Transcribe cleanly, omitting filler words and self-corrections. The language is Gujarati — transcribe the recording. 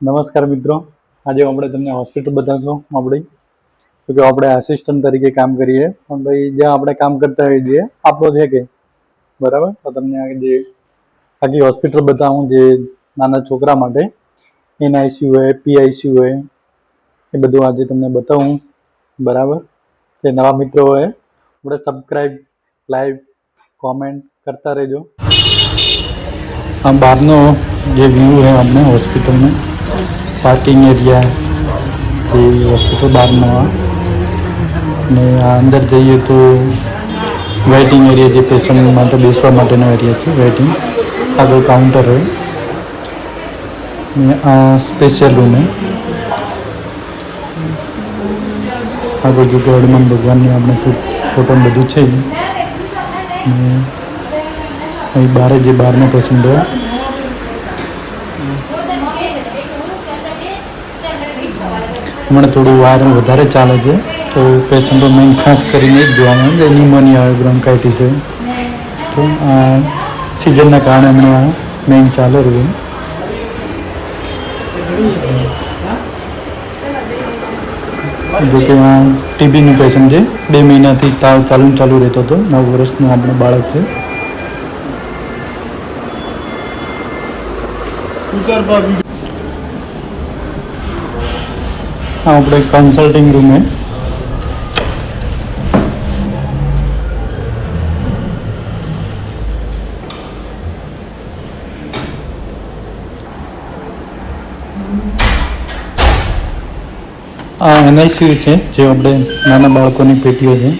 નમસ્કાર મિત્રો, આજે આપણે તમને હોસ્પિટલ બતાવશું આપણી તો આપણે આસિસ્ટન્ટ તરીકે કામ કરીએ પણ ભાઈ જ્યાં આપણે કામ કરતા હોઈએ છીએ આપણો છે કે બરાબર. તો તમને જે આખી હોસ્પિટલ બતાવું જે નાના છોકરા માટે એનઆઈસીયુ હોય, પીઆઈસીયુ હોય, એ બધું આજે તમને બતાવું બરાબર. જે નવા મિત્રો હોય આપણે સબસ્ક્રાઈબ, લાઈક, કોમેન્ટ કરતા રહેજો. આ બહારનો જે વ્યૂ है આપણે હોસ્પિટલ में पार्किंग एरिया જે હોસ્પિટલ બહારનો ને આ અંદર જઈએ તો વેઇટિંગ એરિયા જે પેશન્ટ માટે બેસવા માટેનો એરિયા છે વેઇટિંગ. આગળ કાઉન્ટર હોય ને આ સ્પેશિયલ રૂમ है. આગળ જો કે હનુમાન ભગવાનની આપણે ફોટો બધું છે ને અહીં બહાર જે બહારના પેશન્ટ હોય હમણાં થોડું વાર વધારે ચાલે છે તો પેશન્ટો મેઇન ખાસ કરીને જ જોવાનું જે ન્યુમોનિયા હોય, બ્રોન્કાઇટિસ હોય તો આ સિઝનના કારણે હમણાં મેઇન ચાલે રહ્યું. જોકે આ ટીબીનું પેશન્ટ છે, 2 મહિનાથી તાવ ચાલુ રહેતો હતો. 9 વર્ષનું આપણું બાળક છે. हाँ अपने कंसल्टिंग रूम है. आ एनआईसीयू है जो अपने नाना बाळकोनी पेटीओ है.